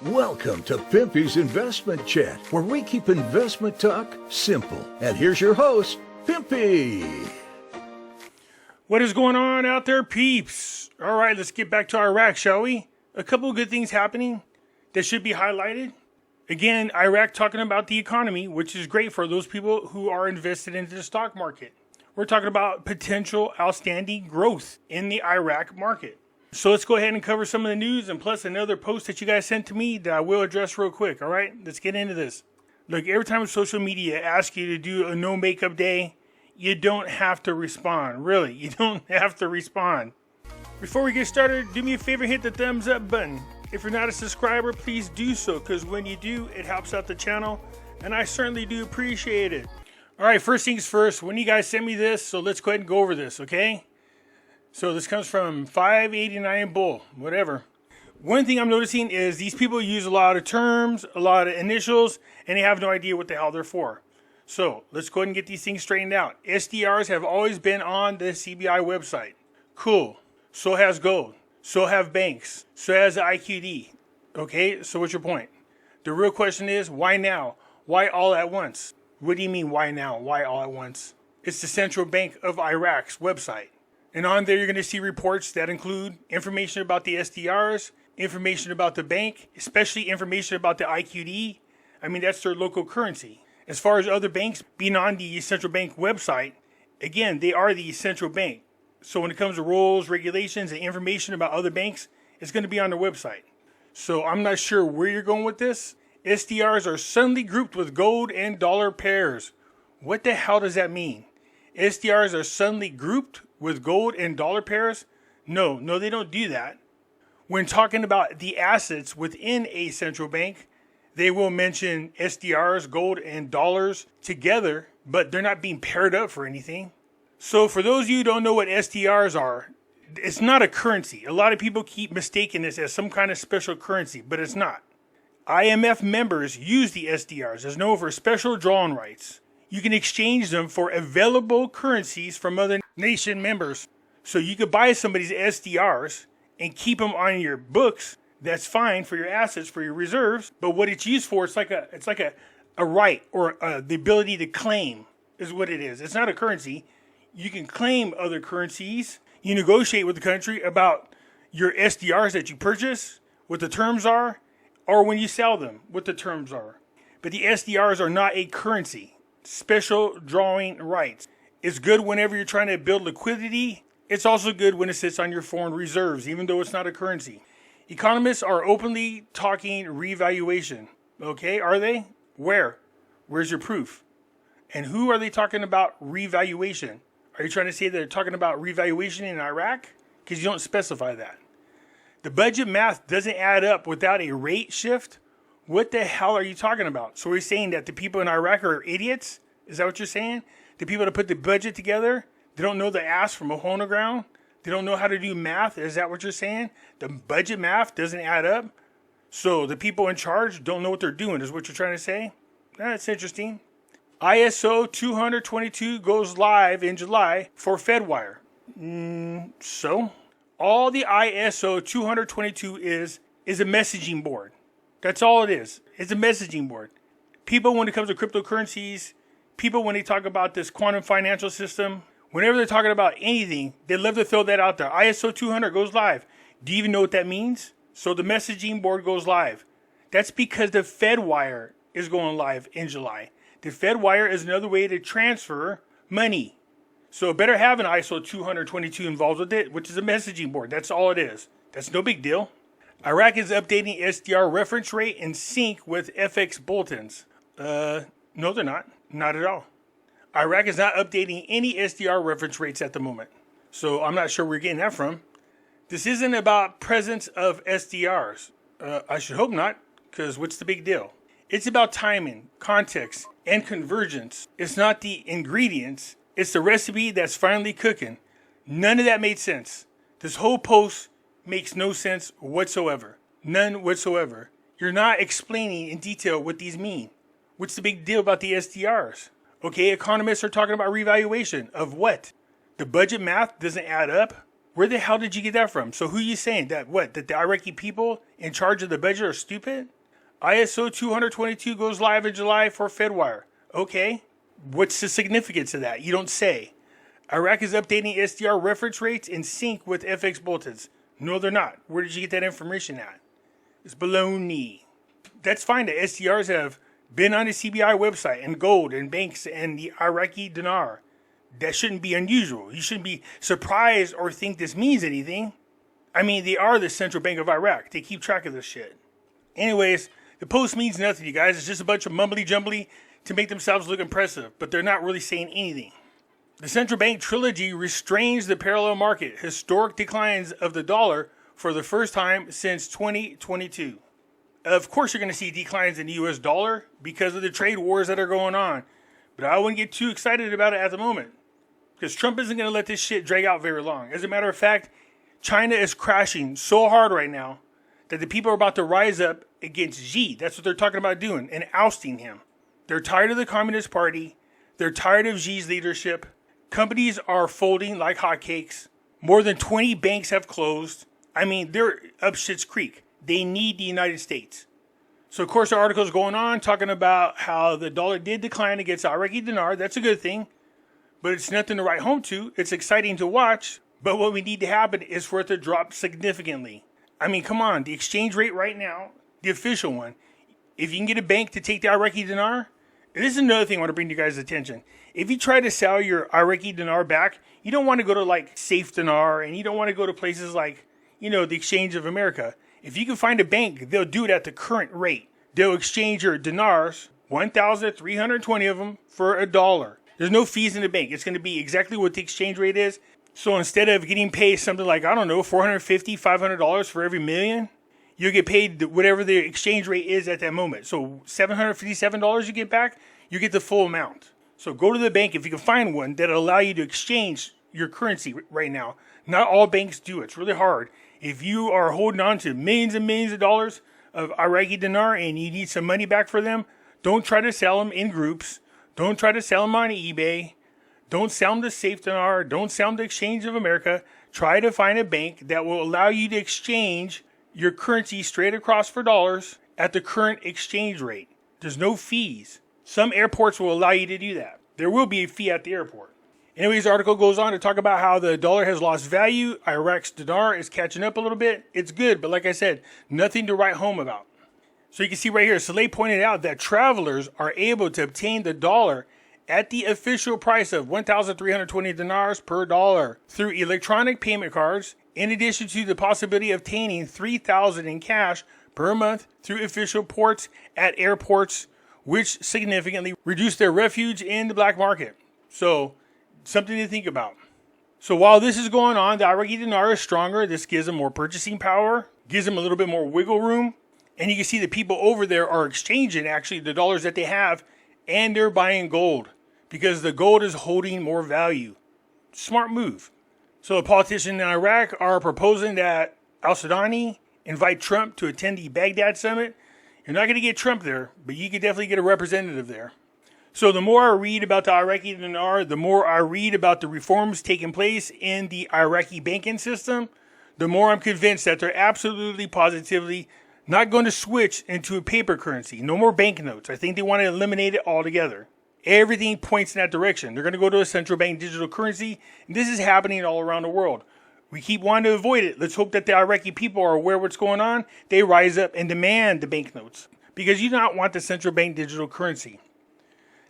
Welcome to Pimpy's Investment Chat, where we keep investment talk simple. And here's your host, Pimpy. What is going on out there, peeps? All right, let's get back to Iraq, shall we? A couple of good things happening that should be highlighted. Again, Iraq talking about the economy, which is great for those people who are invested into the stock market. We're talking about potential outstanding growth in the Iraq market. So let's go ahead and cover some of the news and plus another post that you guys sent to me that I will address real quick, all right? Let's get into this. Look, every time social media asks you to do a no makeup day, you don't have to respond. Really, you don't have to respond. Before we get started, do me a favor, hit the thumbs up button. If you're not a subscriber, please do so, because when you do, it helps out the channel, and I certainly do appreciate it. All right, first things first, when you guys send me this, so let's go ahead and go over this, okay? So this comes from 589 Bull, whatever. One thing I'm noticing is these people use a lot of terms, a lot of initials, and they have no idea what the hell they're for. So let's go ahead and get these things straightened out. SDRs have always been on the CBI website. Cool. So has gold. So have banks. So has the IQD. Okay, so what's your point? The real question is, why now? Why all at once? What do you mean, why now? Why all at once? It's the Central Bank of Iraq's website. And on there, you're going to see reports that include information about the SDRs, information about the bank, especially information about the IQD. I mean, that's their local currency. As far as other banks being on the central bank website, again, they are the central bank. So when it comes to rules, regulations, and information about other banks, it's going to be on their website. So I'm not sure where you're going with this. SDRs are suddenly grouped with gold and dollar pairs. What the hell does that mean? SDRs are suddenly grouped with gold and dollar pairs? No, they don't do that. When talking about the assets within a central bank, they will mention SDRs, gold, and dollars together, but they're not being paired up for anything. So for those of you who don't know what SDRs are, it's not a currency. A lot of people keep mistaking this as some kind of special currency, but it's not. IMF members use the SDRs as known for special drawing rights. You can exchange them for available currencies from other nation members. So you could buy somebody's SDRs and keep them on your books. That's fine for your assets, for your reserves. But what it's used for, it's like a right or the ability to claim is what it is. It's not a currency. You can claim other currencies. You negotiate with the country about your SDRs that you purchase, what the terms are, or when you sell them, what the terms are. But the SDRs are not a currency. Special drawing rights. It's good whenever you're trying to build liquidity. It's also good when it sits on your foreign reserves, even though it's not a currency. Economists are openly talking revaluation. Okay, are they? Where? Where's your proof? And who are they talking about revaluation? Are you trying to say they're talking about revaluation in Iraq? Because you don't specify that. The budget math doesn't add up without a rate shift. What the hell are you talking about? So we're saying that the people in Iraq are idiots? Is that what you're saying? The people that put the budget together, they don't know the ass from a hole in the ground? They don't know how to do math? Is that what you're saying? The budget math doesn't add up? So the people in charge don't know what they're doing, is what you're trying to say? That's interesting. ISO2022 goes live in July for Fedwire. So? All the ISO2022 is a messaging board. That's all it is. It's a messaging board. People, when it comes to cryptocurrencies, people, when they talk about this quantum financial system, whenever they're talking about anything, they love to throw that out there. ISO 200 goes live. Do you even know what that means? So the messaging board goes live. That's because the Fedwire is going live in July. The Fedwire is another way to transfer money. So it better have an ISO 222 involved with it, which is a messaging board. That's all it is. That's no big deal. Iraq is updating SDR reference rate in sync with FX bulletins. No, they're not. Not at all. Iraq is not updating any SDR reference rates at the moment. So I'm not sure where we're getting that from. This isn't about presence of SDRs. I should hope not, because what's the big deal? It's about timing, context, and convergence. It's not the ingredients. It's the recipe that's finally cooking. None of that made sense. This whole post makes no sense whatsoever. None whatsoever. You're not explaining in detail what these mean. What's the big deal about the SDRs? Okay, economists are talking about revaluation of what? The budget math doesn't add up? Where the hell did you get that from? So who are you saying? That what? That the Iraqi people in charge of the budget are stupid? ISO2022 goes live in July for Fedwire. Okay. What's the significance of that? You don't say. Iraq is updating SDR reference rates in sync with FX bulletins. No, they're not. Where did you get that information at? It's baloney. That's fine that SDRs have been on the CBI website and gold and banks and the Iraqi dinar. That shouldn't be unusual. You shouldn't be surprised or think this means anything. I mean, they are the central bank of Iraq. They keep track of this shit. Anyways, the post means nothing, you guys. It's just a bunch of mumbly-jumbly to make themselves look impressive, but they're not really saying anything. The central bank trilogy restrains the parallel market, historic declines of the dollar for the first time since 2022. Of course, you're going to see declines in the US dollar because of the trade wars that are going on, but I wouldn't get too excited about it at the moment because Trump isn't going to let this shit drag out very long. As a matter of fact, China is crashing so hard right now that the people are about to rise up against Xi. That's what they're talking about doing and ousting him. They're tired of the Communist Party. They're tired of Xi's leadership. Companies are folding like hotcakes. More than 20 banks have closed. I mean, they're up shit's creek. They need the United States. So, of course, the article is going on talking about how the dollar did decline against the Iraqi dinar. That's a good thing. But it's nothing to write home to. It's exciting to watch. But what we need to happen is for it to drop significantly. I mean, come on. The exchange rate right now, the official one, if you can get a bank to take the Iraqi dinar, and this is another thing I want to bring to you guys' attention. If you try to sell your Iraqi dinar back, you don't want to go to like Safe Dinar and you don't want to go to places like, the Exchange of America. If you can find a bank, they'll do it at the current rate. They'll exchange your dinars, 1,320 of them, for $1. There's no fees in the bank. It's going to be exactly what the exchange rate is. So instead of getting paid something like, $450, $500 for every million, you'll get paid whatever the exchange rate is at that moment. So $757 you get back, you get the full amount. So go to the bank if you can find one that'll allow you to exchange your currency right now. Not all banks do it. It's really hard. If you are holding on to millions and millions of dollars of Iraqi dinar and you need some money back for them, don't try to sell them in groups. Don't try to sell them on eBay. Don't sell them to Safe Dinar. Don't sell them to Exchange of America. Try to find a bank that will allow you to exchange your currency straight across for dollars at the current exchange rate. There's no fees. Some airports will allow you to do that. There will be a fee at the airport. Anyways, the article goes on to talk about how the dollar has lost value. Iraq's dinar is catching up a little bit. It's good, but like I said, nothing to write home about. So you can see right here, Saleh pointed out that travelers are able to obtain the dollar at the official price of 1,320 dinars per dollar through electronic payment cards, in addition to the possibility of obtaining 3,000 in cash per month through official ports at airports, which significantly reduce their refuge in the black market. So, something to think about. So while this is going on, the Iraqi dinar is stronger. This gives them more purchasing power, gives them a little bit more wiggle room. And you can see the people over there are exchanging actually the dollars that they have, and they're buying gold because the gold is holding more value. Smart move. So the politicians in Iraq are proposing that al-Sudani invite Trump to attend the Baghdad summit. You're not going to get Trump there, but you could definitely get a representative there. So the more I read about the Iraqi dinar, the more I read about the reforms taking place in the Iraqi banking system, the more I'm convinced that they're absolutely positively not going to switch into a paper currency. No more banknotes. I think they want to eliminate it altogether. Everything points in that direction. They're going to go to a central bank digital currency. And this is happening all around the world. We keep wanting to avoid it. Let's hope that the Iraqi people are aware of what's going on. They rise up and demand the banknotes because you do not want the central bank digital currency.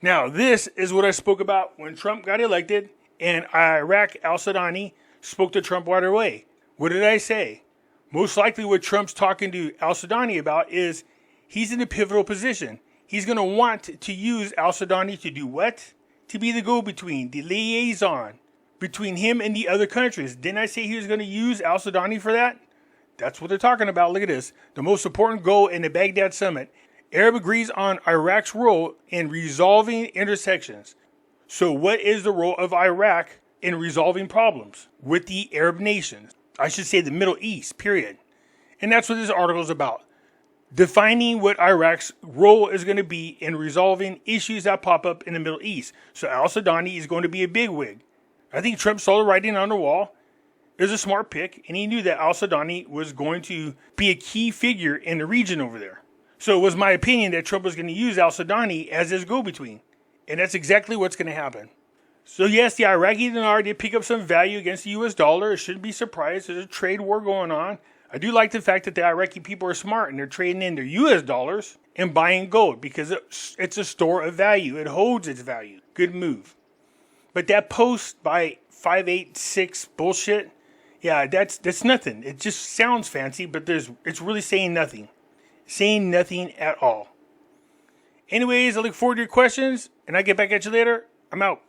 Now, this is what I spoke about when Trump got elected and Iraq al-Sudani spoke to Trump right away. What did I say? Most likely what Trump's talking to al-Sudani about is he's in a pivotal position. He's going to want to use al-Sudani to do what? To be the go-between, the liaison between him and the other countries. Didn't I say he was going to use al-Sudani for that? That's what they're talking about. Look at this. The most important goal in the Baghdad summit. Arab agrees on Iraq's role in resolving intersections. So what is the role of Iraq in resolving problems with the Arab nations? I should say the Middle East, period. And that's what this article is about. defining what Iraq's role is going to be in resolving issues that pop up in the Middle East. So al-Sudani is going to be a bigwig. I think Trump saw the writing on the wall. It was a smart pick, and he knew that al-Sudani was going to be a key figure in the region over there. So it was my opinion that Trump was going to use al-Sudani as his go-between. And that's exactly what's going to happen. So yes, the Iraqi dinar did pick up some value against the US dollar. It shouldn't be surprised. There's a trade war going on. I do like the fact that the Iraqi people are smart and they're trading in their US dollars and buying gold because it's a store of value. It holds its value. Good move. But that post by 586 bullshit, yeah, that's nothing. It just sounds fancy, but it's really saying nothing. Saying nothing at all. Anyways, I look forward to your questions, and I get back at you later. I'm out.